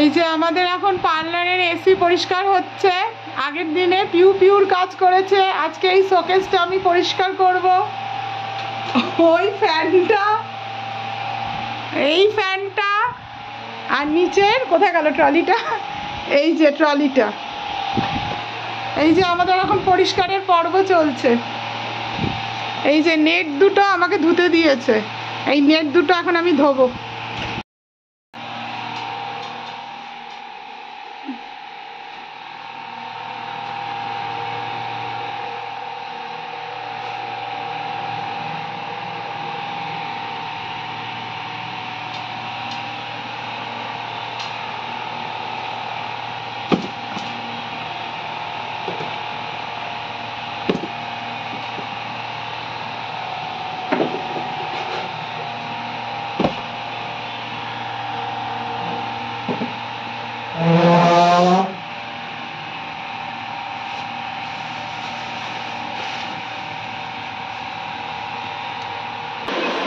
এই যে আমাদের এখন পার্লারের এসি পরিষ্কার হচ্ছে। আগের দিনে পিউ পিউর কাজ করেছে, আজকে এই শোকেসটা আমি পরিষ্কার করব। ওই ফ্যানটা, এই ফ্যানটা, আর নিচের কোথায় গেল ট্রলিটা, এই যে ট্রলিটা। এই যে আমাদের এখন পরিষ্কারের পর্ব চলছে। এই যে নেট দুটো আমাকে ধুতে দিয়েছে, এই নেট দুটো এখন আমি ধোবো।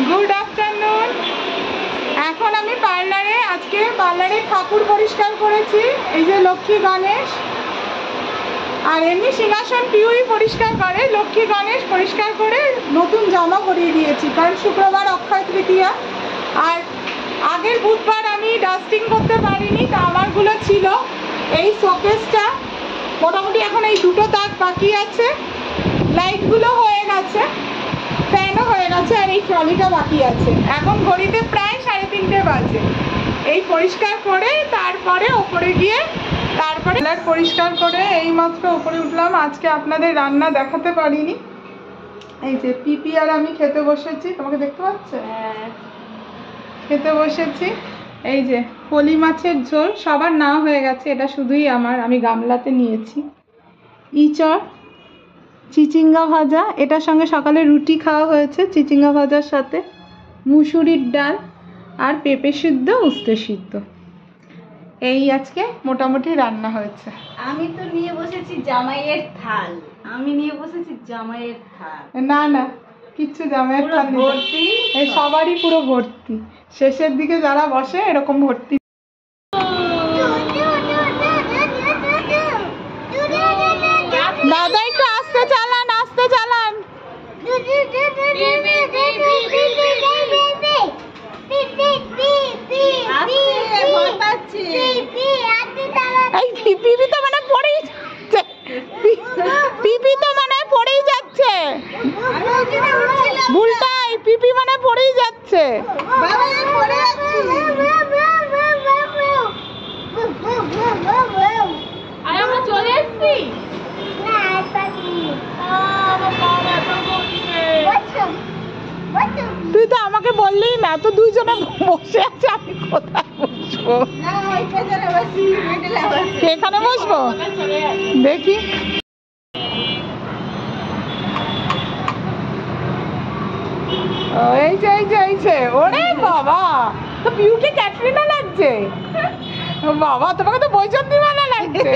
Good afternoon. এখন আমি আজকে পার্লারে ঠাকুর পরিষ্কার করেছি, এই যে লক্ষ্মী গণেশ। আর এমনি সিংহাসন পিউই পরিষ্কার করে, লক্ষ্মী গণেশ পরিষ্কার করে নতুন জামা পরিয়ে দিয়েছি, কারণ শুক্রবার অক্ষয় তৃতীয়া। আর আগের বুধবার আমি ডাস্টিং করতে পারিনি, তা আমারগুলো ছিল। এই শোকেসটা মোটামুটি এখন এই দুটো তাক বাকি আছে, লাইটগুলো হয়ে গেছে, ফ্যানও হয়ে গেছে, আর এই ট্রলিটা বাকি আছে। এখন ঘড়িতে প্রায় 3:30 বাজে। এই পরিষ্কার করে তারপরে ওপরে গিয়ে তারপরে পরিষ্কার করে এইমাত্র ওপরে উঠলাম। আজকে আপনাদের রান্না দেখাতে পারিনি। এই যে পিপি আর আমি খেতে বসেছি, তোমাকে দেখতে পাচ্ছে? খেতে বসেছি। এই যে পলি মাছের ঝোল, সবার না হয়ে গেছে, এটা শুধুই আমার, আমি গামলাতে নিয়েছি। ইঁচড়, চিচিঙ্গা ভাজা, এটার সঙ্গে সকালে রুটি খাওয়া হয়েছে চিচিঙ্গা ভাজার সাথে, মুসুরির ডাল, আর পেঁপে সিদ্ধ, উস্তে সিদ্ধ। এই আজকে মোটামুটি রান্না হয়েছে। আমি তো নিয়ে বসেছি জামাইয়ের থাল, আমি নিয়ে বসেছি জামাইয়ের থাল। না না, কিচ্ছু জামাইয়ের থাল ভর্তি, এই সবারই পুরো ভর্তি। শেষের দিকে যারা বসে এরকম ভর্তি। দাদা একটু আস্তে চালান, আস্তে চালান। এই পিপি তো মানে পড়েই যাচ্ছে, পিপি তো মানে পড়েই যাচ্ছে, ভুলটাই, পিপি মানে পড়েই যাচ্ছে। আমরা চলে এসছি। তুই তো আমাকে বললি না, তো দুইজনে বসে আছে, আমি কোথায় বসবো? এখানে বসবো, দেখি। এই যে এই যে এই যে, ওরে বাবা, তো পিউকে ক্যাটরিনা লাগছে। বাবা, তোমাকে তো বৈজন্তীমালা লাগছে।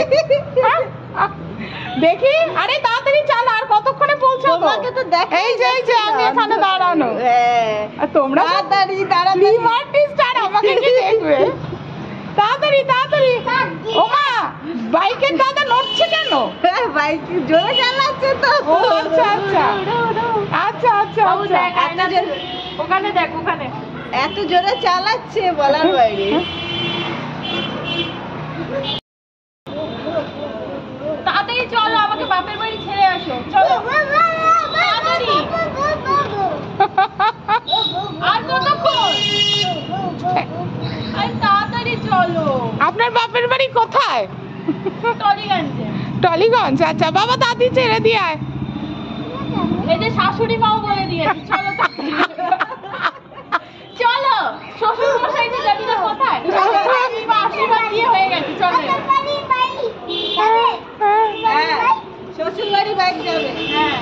দেখি, আরে তাড়াতাড়ি চাল, আর কতক্ষণে পৌঁছাবো? এই যে এই যে আমি এখানে দাঁড়ানো, আর তোমরা তাড়াতাড়ি তাড়াতাড়ি আর্টিস্ট, আর আমাকে কি দেখবে? তাড়াতাড়ি তাড়াতাড়ি। ওমা, বাইকের দাদা নড়ছে কেন? বাইক জোরে চালাচ্ছে তো। ও আচ্ছা আচ্ছা আচ্ছা আচ্ছা আচ্ছা, ওখানে দেখ, ওখানে এত জোরে চালাচ্ছে বলার বাইরে। তাড়াতাড়ি চলো, আমাকে বাপের বাড়ি ছেড়ে আসো, চলো তাড়াতাড়ি। আর কতক্ষণ? আরে তাড়াতাড়ি চলো। আপনার বাপের বাড়ি কোথায়? টলিগঞ্জে। টলিগঞ্জ, আচ্ছা। বাবা দাদি ছেড়ে দিয়ে আয়। এই যে শাশুড়ি মাও বলে দিয়েছে, চলো তাড়াতাড়ি চলো। শ্বশুর মশাই যে যাবি না কোথায়? আশীর্বাদ দিয়ে হয়ে গেছে, চলো। শ্বশুর বাড়ি বাইক যাবে। হ্যাঁ,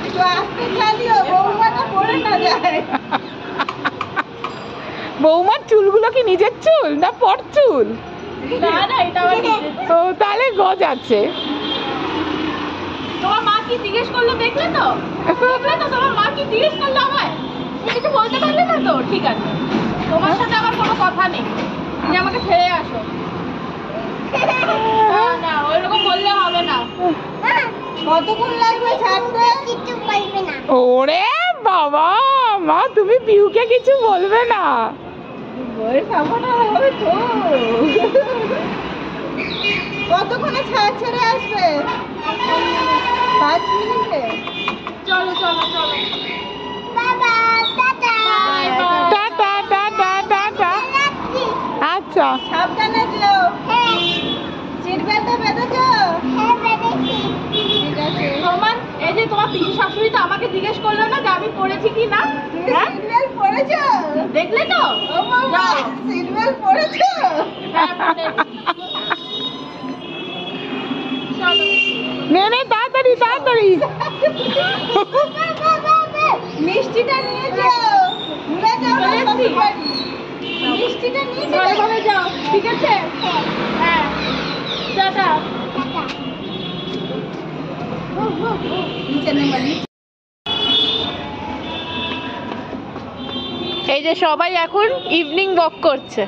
একটু আস্তে চালিও, বৌমাটা পড়ে না যায়। বৌমার চুলগুলো কি নিজের চুল না পর চুল? না না, এটা আমার নিজের। ও, তাহলে গজ আছে। তোমার মা কি জিজ্ঞেস করলো, দেখলে তো? দেখলে তো তোমার মা কি জিজ্ঞেস করলো আমায়? তুমি কিছু বলতে পারলে না তো? ঠিক আছে, তোমার সাথে আমার কোনো কথা কথা নেই, তুমি আমাকে ছেড়ে আসো। না ওইরকম বললে হবে না। কতক্ষণ লাগবে ছাড়তে? কিছু বলবে না। ওরে বাবা, মা তুমি পিউকে কিছু বলবে না? বইয়ের সামনে হবে তো। কতক্ষণে ছেড়ে আসবে? 5 মিনিটে। চলো চলো চলো, বাবা tata. Bye bye. Tata tata tata. রাখছি। আচ্ছা, সাবধানে যেও। হ্যাঁ সিট বেল্টটা বেঁধেছো? হ্যাঁ বেড়েছি। ঠিক আছে। রোমান, এই যে তোমার পিসি শাশুড়ি তো আমাকে জিজ্ঞেস করলো না যে আমি পড়েছি কি না। হ্যাঁ? সিট বেল্ট পরেছো? দেখলে তো? ও বাবা, যাও। সিট বেল্ট পরেছো? হ্যাঁ, পড়েছি। চলো। নে নে, তাড়াতাড়ি তাড়াতাড়ি। মিষ্টিটা নিয়ে যাও। ভুলে যাও না চলে এসছি। শ্বশুরবাড়ি। মিষ্টিটা নিয়ে যাও। ঘরে ঘরে যাও, ঠিক আছে? হ্যাঁ, টাটা। নিচে নেমে নি। এই যে সবাই এখন ইভিনিং ওয়াক করছে,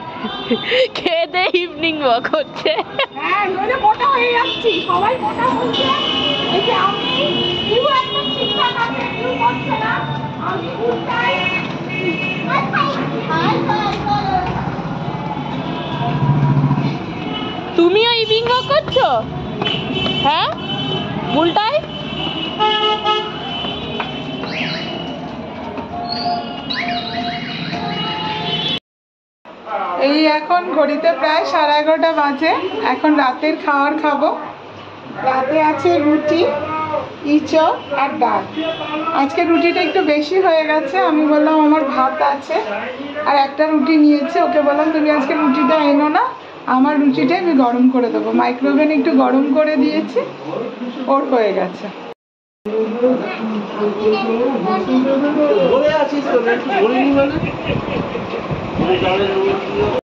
খেয়ে দিয়ে ইভিনিং ওয়াক হচ্ছে। হ্যাঁ, নইলে মোটা হয়ে যাচ্ছি। সবাই মোটা হচ্ছে। এই যে আমি, পিউ একদম ঠিকঠাক আছে, পিউ করছে না। আমি উল্টাই। হাই হাই বলো। তুমিও ইভিনিং ওয়াক করছো? হ্যাঁ, উল্টায়। এই এখন ঘড়িতে প্রায় 11:30 বাজে। এখন রাতের খাবার খাবো। রাতে আছে রুটি, ইঁচড় আর ডাল। আজকে রুটিটা একটু বেশি হয়ে গেছে। আমি বললাম আমার ভাত আছে আর একটা রুটি নিয়েছে, ওকে বললাম তুমি আজকে রুটিটা এনো না, আমার রুটিটা আমি গরম করে দেবো। মাইক্রোওভেনে একটু গরম করে দিয়েছি, ওর হয়ে গেছে। বলে আছিস তো, একটু বলিনি মানে